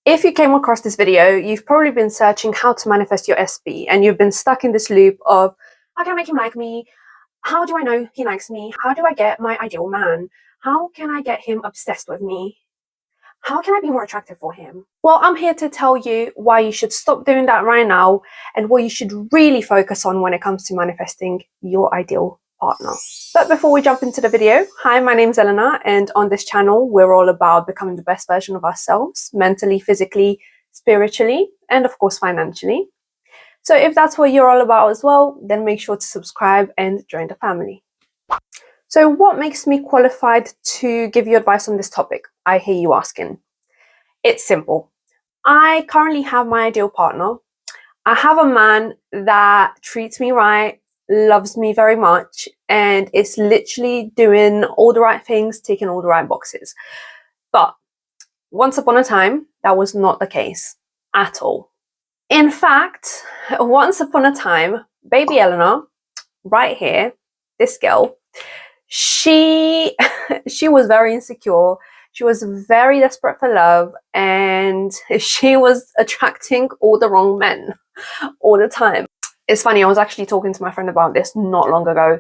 If you came across this video, you've probably been searching how to manifest your SB, and you've been stuck in this loop of, how can I make him like me? How do I know he likes me? How do I get my ideal man? How can I get him obsessed with me? How can I be more attractive for him? Well, I'm here to tell you why you should stop doing that right now and what you should really focus on when it comes to manifesting your ideal partner. But before we jump into the video, hi, my name's Eleanor, and on this channel, we're all about becoming the best version of ourselves, mentally, physically, spiritually, and of course, financially. So if that's what you're all about as well, then make sure to subscribe and join the family. So what makes me qualified to give you advice on this topic? I hear you asking. It's simple. I currently have my ideal partner. I have a man that treats me right, loves me very much, and is literally doing all the right things, ticking all the right boxes. But once upon a time, that was not the case at all. In fact, once upon a time, baby Eleanor, right here, this girl, she was very insecure. She was very desperate for love, and she was attracting all the wrong men all the time. It's funny, I was actually talking to my friend about this not long ago.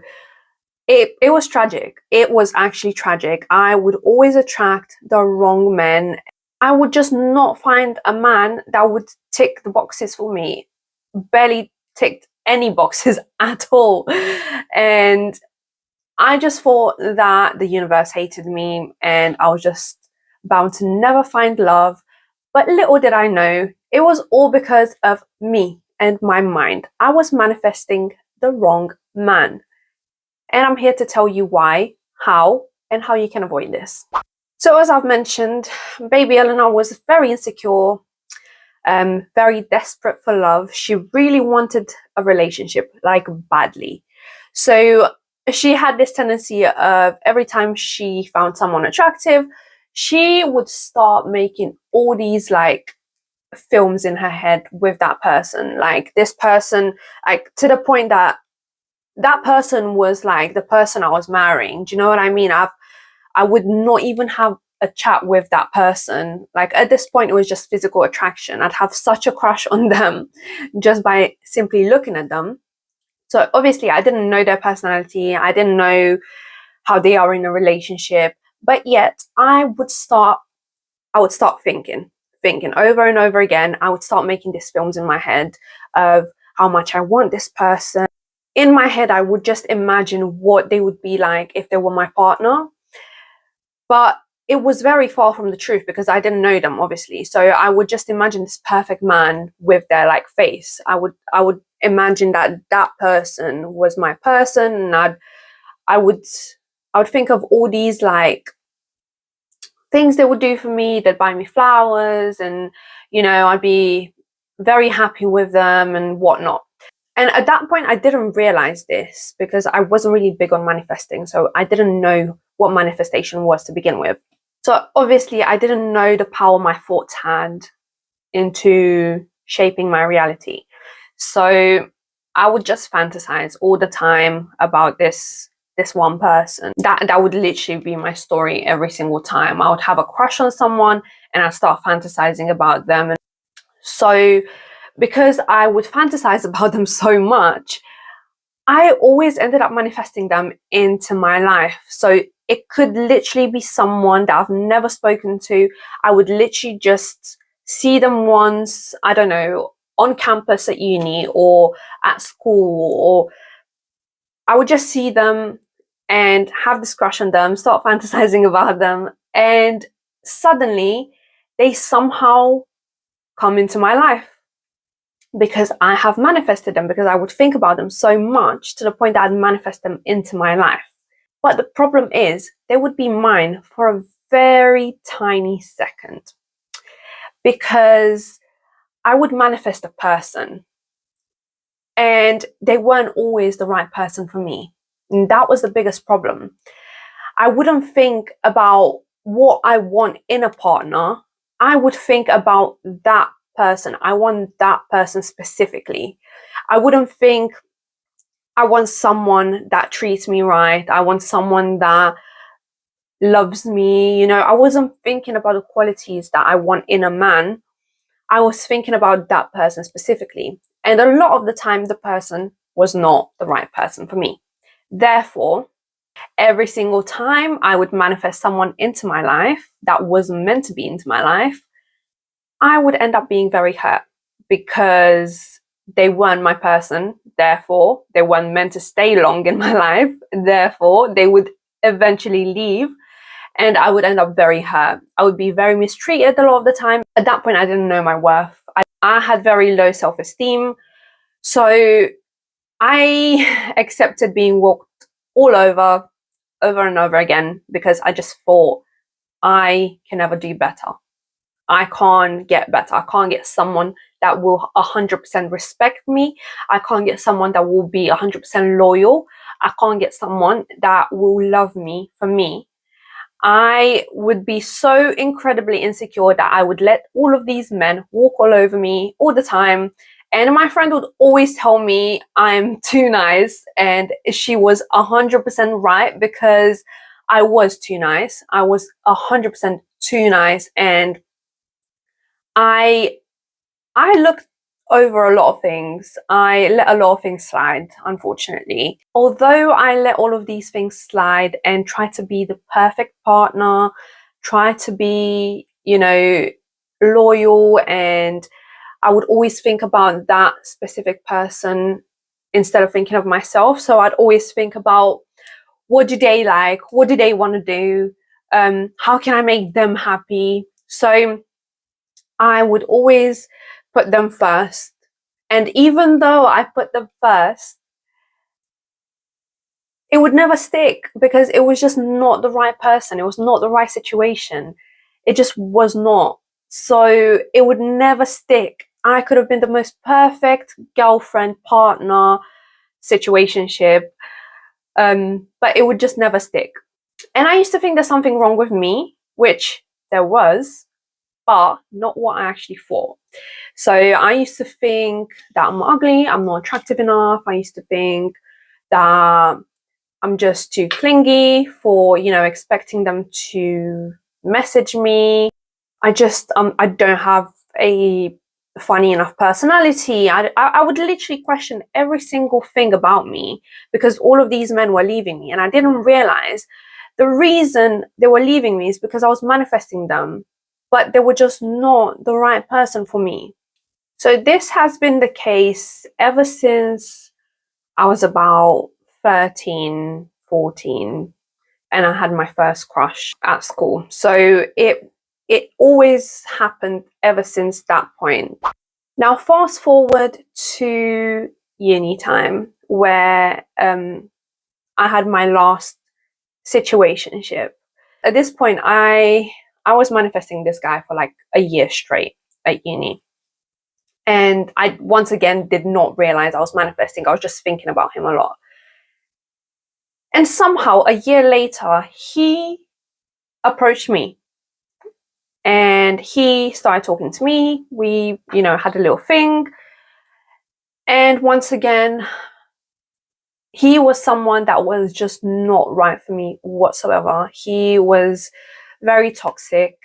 It was tragic. It was actually tragic. I would always attract the wrong men. I would just not find a man that would tick the boxes for me. Barely ticked any boxes at all. And I just thought that the universe hated me and I was just bound to never find love. But little did I know, it was all because of me and my mind. I was manifesting the wrong man. And I'm here to tell you why, how, and how you can avoid this. So as I've mentioned, baby Eleanor was very insecure, very desperate for love. She really wanted a relationship, like badly. So she had this tendency of every time she found someone attractive, she would start making all these like films in her head with that person. Like this person, like to the point that that person was like the person I was marrying. Do you know what I mean? I would not even have a chat with that person. Like at this point, it was just physical attraction. I'd have such a crush on them just by simply looking at them. So obviously I didn't know their personality. I didn't know how they are in a relationship, but yet I would start thinking over and over again. I would start making these films in my head of how much I want this person. In my head, I would just imagine what they would be like if they were my partner. But it was very far from the truth because I didn't know them, obviously. So I would just imagine this perfect man with their like face. I would imagine that that person was my person, and I would think of all these like things they would do for me. They'd buy me flowers, and you know, I'd be very happy with them and whatnot. And at that point, I didn't realize this because I wasn't really big on manifesting. So I didn't know what manifestation was to begin with. So obviously, I didn't know the power my thoughts had into shaping my reality. So I would just fantasize all the time about this one person. That would literally be my story every single time. I would have a crush on someone and I'd start fantasizing about them. And so because I would fantasize about them so much, I always ended up manifesting them into my life. So it could literally be someone that I've never spoken to. I would literally just see them once, I don't know, on campus at uni or at school, or I would just see them and have this crush on them, start fantasizing about them, and suddenly they somehow come into my life because I have manifested them, because I would think about them so much to the point that I'd manifest them into my life. But the problem is they would be mine for a very tiny second, because I would manifest a person and they weren't always the right person for me. And that was the biggest problem. I wouldn't think about what I want in a partner. I would think about that person. I want that person specifically. I wouldn't think I want someone that treats me right. I want someone that loves me. You know, I wasn't thinking about the qualities that I want in a man. I was thinking about that person specifically. And a lot of the time, the person was not the right person for me. Therefore, every single time I would manifest someone into my life that wasn't meant to be into my life, I would end up being very hurt because they weren't my person. Therefore, they weren't meant to stay long in my life. Therefore, they would eventually leave and I would end up very hurt. I would be very mistreated a lot of the time. At that point, I didn't know my worth. I had very low self-esteem. So I accepted being walked all over and over again because I just thought I can never do better. I can't get better. I can't get someone that will 100% respect me. I can't get someone that will be 100% loyal. I can't get someone that will love me for me. I would be so incredibly insecure that I would let all of these men walk all over me all the time. And my friend would always tell me I'm too nice. And she was 100% right because I was too nice. I was 100% too nice. And I looked over a lot of things. I let a lot of things slide, unfortunately. Although I let all of these things slide and try to be the perfect partner, try to be, loyal, and I would always think about that specific person instead of thinking of myself. So I'd always think about, what do they like? What do they want to do? How can I make them happy? So I would always put them first. And even though I put them first, it would never stick because it was just not the right person. It was not the right situation. It just was not. So it would never stick. I could have been the most perfect girlfriend, partner, situationship, but it would just never stick. And I used to think there's something wrong with me, which there was, but not what I actually thought. So I used to think that I'm ugly, I'm not attractive enough. I used to think that I'm just too clingy for, expecting them to message me. I don't have a funny enough personality. I would literally question every single thing about me because all of these men were leaving me. And I didn't realize the reason they were leaving me is because I was manifesting them, but they were just not the right person for me. So this has been the case ever since I was about 13, 14, and I had my first crush at school. So it always happened ever since that point. Now fast forward to uni time where I had my last situationship. At this point, I was manifesting this guy for like a year straight at uni. And I once again did not realize I was manifesting. I was just thinking about him a lot. And somehow a year later, he approached me and he started talking to me. We, had a little thing. And once again, he was someone that was just not right for me whatsoever. He was very toxic.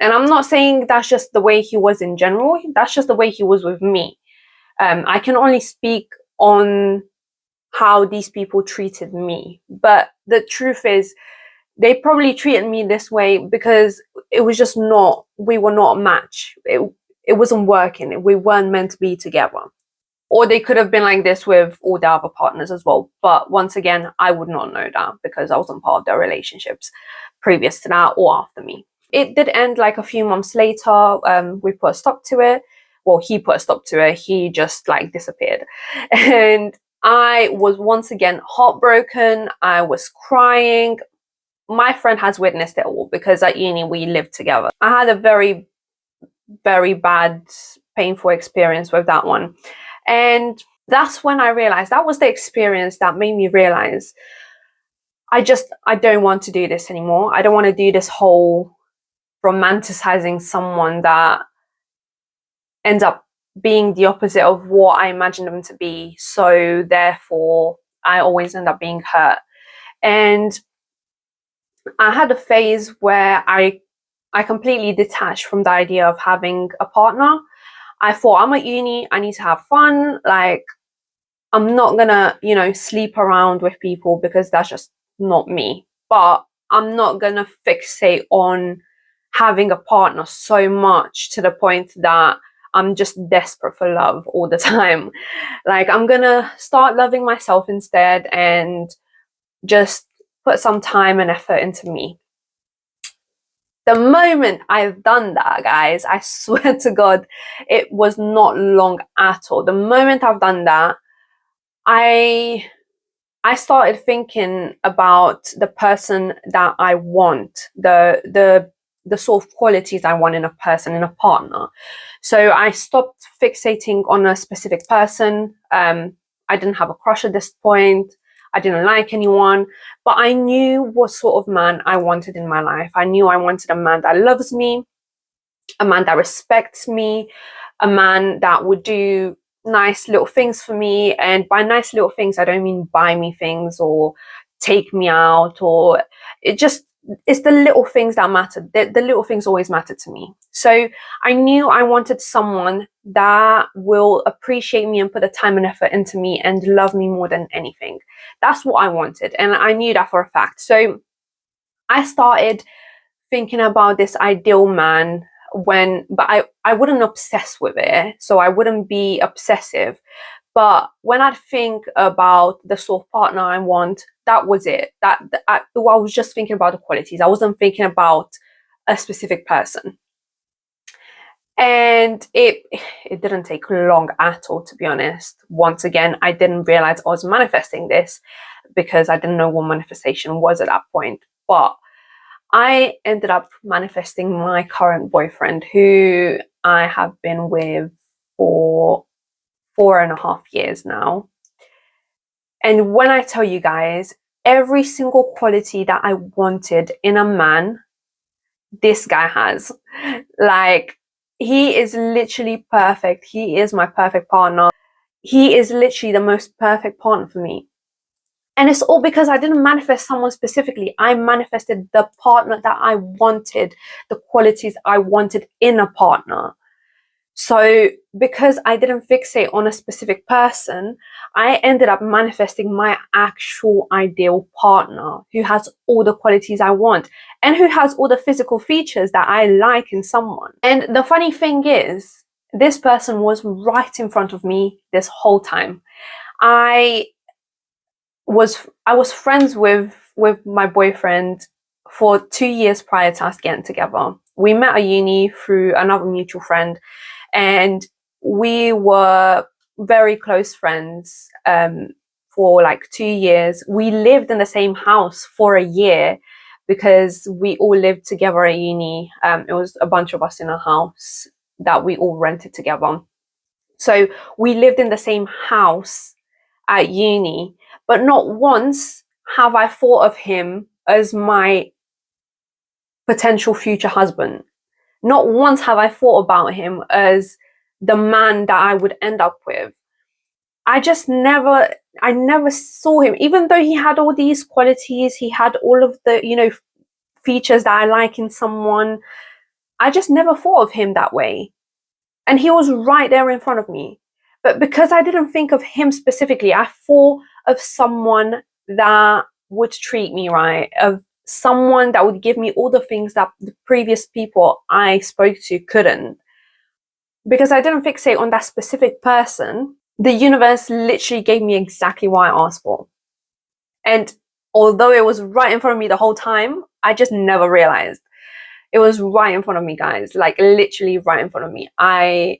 And I'm not saying that's just the way he was in general. That's just the way he was with me. I can only speak on how these people treated me. But the truth is, they probably treated me this way because it was just not, we were not a match. It wasn't working. We weren't meant to be together. Or they could have been like this with all the other partners as well. But once again, I would not know that because I wasn't part of their relationships previous to that or after me. It did end like a few months later. We put a stop to it. Well, he put a stop to it. He just like disappeared. And I was once again heartbroken. I was crying. My friend has witnessed it all because at uni we lived together. I had a very, very bad, painful experience with that one. And that's when I realized, that was the experience that made me realize I don't want to do this anymore. I don't want to do this whole romanticizing someone that ends up being the opposite of what I imagined them to be. So therefore, I always end up being hurt. And I had a phase where I I completely detached from the idea of having a partner. I thought, I'm at uni, I need to have fun. Like, I'm not gonna, sleep around with people because that's just not me. But I'm not gonna fixate on having a partner so much to the point that I'm just desperate for love all the time. Like, I'm gonna start loving myself instead and just put some time and effort into me. The moment I've done that, guys, I swear to God, it was not long at all. The moment I've done that, I started thinking about the person that I want, the sort of qualities I want in a person, in a partner. So I stopped fixating on a specific person. I didn't have a crush at this point. I didn't like anyone, but I knew what sort of man I wanted in my life. I knew I wanted a man that loves me, a man that respects me, a man that would do nice little things for me. And by nice little things, I don't mean buy me things or take me out, or it's the little things that matter. The little things always matter to me. So I knew I wanted someone that will appreciate me and put the time and effort into me and love me more than anything. That's what I wanted. And I knew that for a fact. So I started thinking about this ideal man but I wouldn't obsess with it. So I wouldn't be obsessive. But when I think about the sort of partner I want, that was it. I was just thinking about the qualities. I wasn't thinking about a specific person. And it didn't take long at all, to be honest. Once again, I didn't realize I was manifesting this because I didn't know what manifestation was at that point. But I ended up manifesting my current boyfriend, who I have been with for 4.5 years now. And when I tell you guys, every single quality that I wanted in a man, this guy has. Like, he is literally perfect. He is my perfect partner. He is literally the most perfect partner for me. And it's all because I didn't manifest someone specifically. I manifested the partner that I wanted, the qualities I wanted in a partner. So because I didn't fixate on a specific person, I ended up manifesting my actual ideal partner who has all the qualities I want and who has all the physical features that I like in someone. And the funny thing is, this person was right in front of me this whole time. I was friends with my boyfriend for 2 years prior to us getting together. We met at uni through another mutual friend, and we were very close friends for like 2 years. We lived in the same house for a year because we all lived together at uni. It was a bunch of us in a house that we all rented together. So we lived in the same house at uni, but not once have I thought of him as my potential future husband. Not once have I thought about him as the man that I would end up with. I never saw him, even though he had all these qualities, he had all of the, features that I like in someone. I just never thought of him that way. And he was right there in front of me. But because I didn't think of him specifically, I thought of someone that would treat me right, of someone that would give me all the things that the previous people I spoke to couldn't. Because I didn't fixate on that specific person, the universe literally gave me exactly what I asked for. And although it was right in front of me the whole time, I just never realized. It was right in front of me, guys, like literally right in front of me. I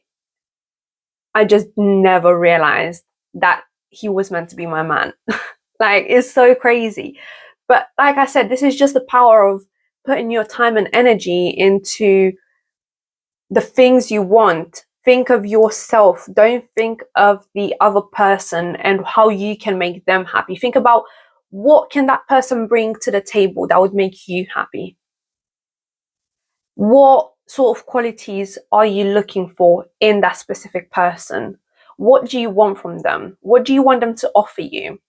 just never realized that he was meant to be my man. Like, it's so crazy. But like I said, this is just the power of putting your time and energy into the things you want. Think of yourself. Don't think of the other person and how you can make them happy. Think about what can that person bring to the table that would make you happy. What sort of qualities are you looking for in that specific person? What do you want from them? What do you want them to offer you?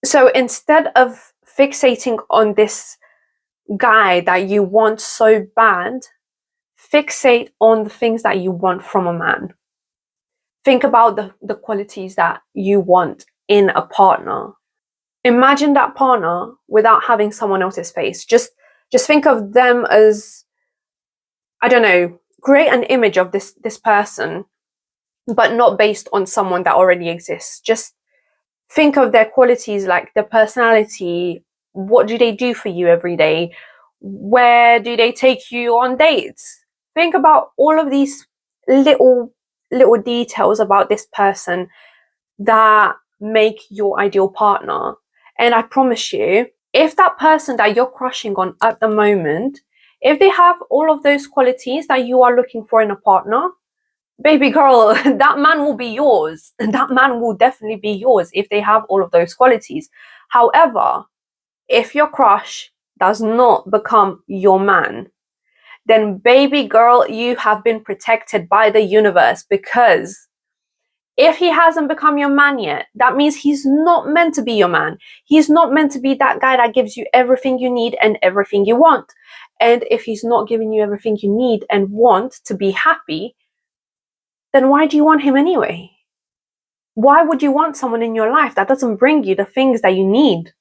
So instead of fixating on this guy that you want so bad, fixate on the things that you want from a man. Think about the qualities that you want in a partner. Imagine that partner without having someone else's face. Just think of them as, I don't know, create an image of this person, but not based on someone that already exists. Just think of their qualities, like their personality. What do they do for you every day? Where do they take you on dates? Think about all of these little details about this person that make your ideal partner. And I promise you, if that person that you're crushing on at the moment, if they have all of those qualities that you are looking for in a partner, baby girl, that man will be yours. That man will definitely be yours if they have all of those qualities. However, if your crush does not become your man, then baby girl, you have been protected by the universe, because if he hasn't become your man yet, that means he's not meant to be your man. He's not meant to be that guy that gives you everything you need and everything you want. And if he's not giving you everything you need and want to be happy, then why do you want him anyway? Why would you want someone in your life that doesn't bring you the things that you need?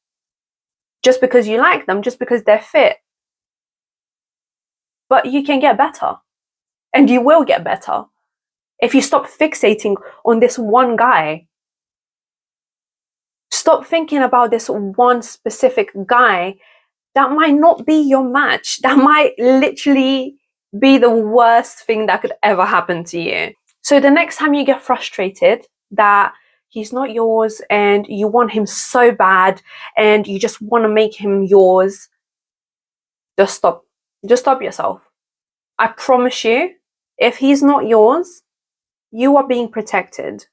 Just because you like them, just because they're fit. But you can get better. And you will get better if you stop fixating on this one guy. Stop thinking about this one specific guy that might not be your match. That might literally be the worst thing that could ever happen to you. So the next time you get frustrated that he's not yours and you want him so bad and you just want to make him yours, just stop. Just stop yourself. I promise you, if he's not yours, you are being protected.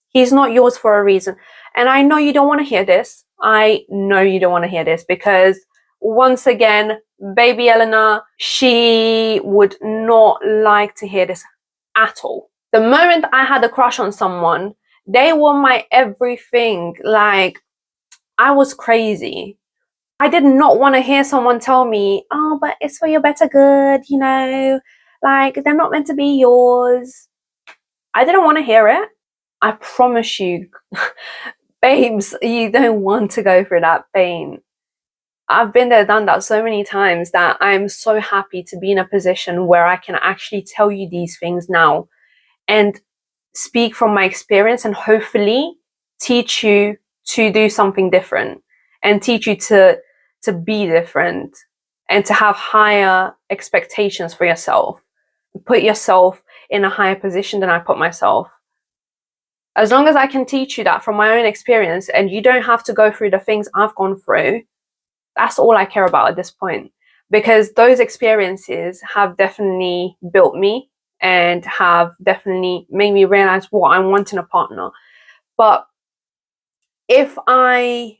He's not yours for a reason. And I know you don't want to hear this. I know you don't want to hear this, because once again, baby Eleanor, she would not like to hear this at all. The moment I had a crush on someone, they were my everything. Like, I was crazy. I did not want to hear someone tell me, oh, but it's for your better good, you know, like they're not meant to be yours. I didn't want to hear it. I promise you, babes, you don't want to go through that pain. I've been there, done that so many times that I'm so happy to be in a position where I can actually tell you these things now and speak from my experience and hopefully teach you to do something different and teach you to be different and to have higher expectations for yourself. Put yourself in a higher position than I put myself. As long as I can teach you that from my own experience and you don't have to go through the things I've gone through, that's all I care about at this point. Because those experiences have definitely built me and have definitely made me realize what I want in a partner. But if I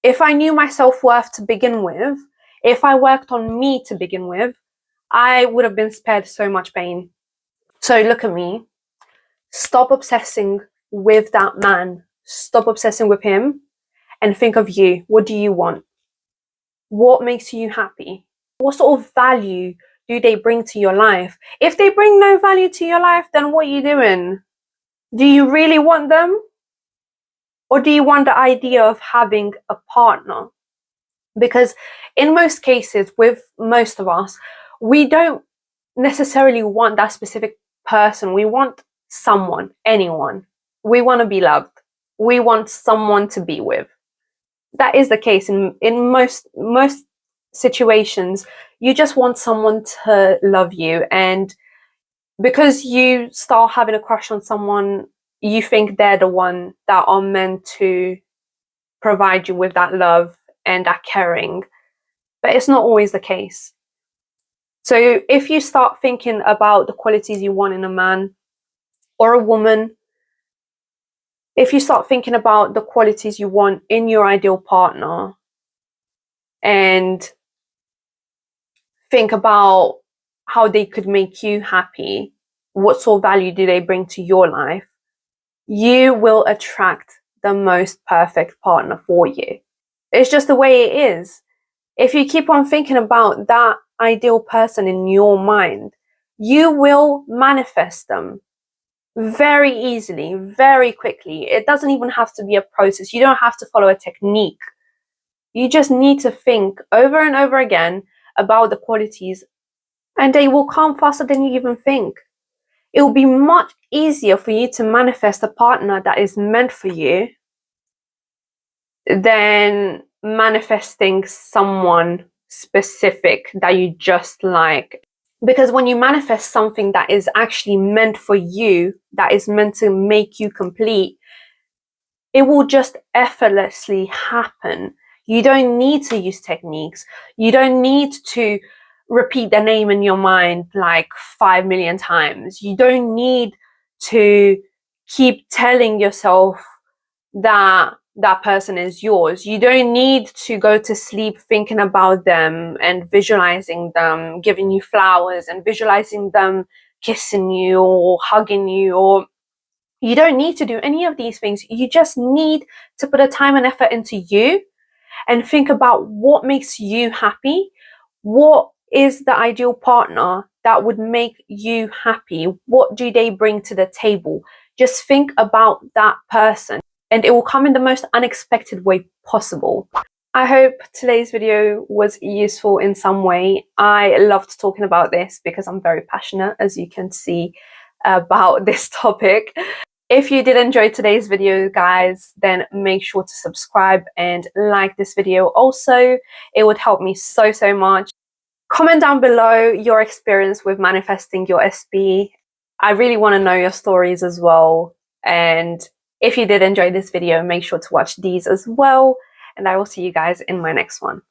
knew my self-worth to begin with, if I worked on me to begin with, I would have been spared so much pain. So look at me. Stop obsessing with that man. Stop obsessing with him and think of you. What do you want? What makes you happy? What sort of value do they bring to your life? If they bring no value to your life, then what are you doing? Do you really want them? Or do you want the idea of having a partner? Because in most cases, with most of us, we don't necessarily want that specific person. We want someone, anyone. We want to be loved. We want someone to be with. That is the case in most situations. You just want someone to love you, and because you start having a crush on someone, you think they're the one that are meant to provide you with that love and that caring, but it's not always the case. So if you start thinking about the qualities you want in a man or a woman, if you start thinking about the qualities you want in your ideal partner and think about how they could make you happy, what sort of value do they bring to your life, you will attract the most perfect partner for you. It's just the way it is. If you keep on thinking about that ideal person in your mind, you will manifest them very easily, very quickly. It doesn't even have to be a process. You don't have to follow a technique. You just need to think over and over again about the qualities, and they will come faster than you even think. It will be much easier for you to manifest a partner that is meant for you than manifesting someone specific that you just like. Because when you manifest something that is actually meant for you, that is meant to make you complete, it will just effortlessly happen. You don't need to use techniques. You don't need to repeat the name in your mind like 5 million times. You don't need to keep telling yourself that that person is yours. You don't need to go to sleep thinking about them and visualizing them giving you flowers and visualizing them kissing you or hugging you, or you don't need to do any of these things. You just need to put a time and effort into you and think about what makes you happy. What is the ideal partner that would make you happy? What do they bring to the table? Just think about that person, and it will come in the most unexpected way possible. I hope today's video was useful in some way. I loved talking about this because I'm very passionate, as you can see, about this topic. If you did enjoy today's video, guys, then make sure to subscribe and like this video also. It would help me so much. Comment down below your experience with manifesting your SB. I really want to know your stories as well. And if you did enjoy this video, make sure to watch these as well. And I will see you guys in my next one.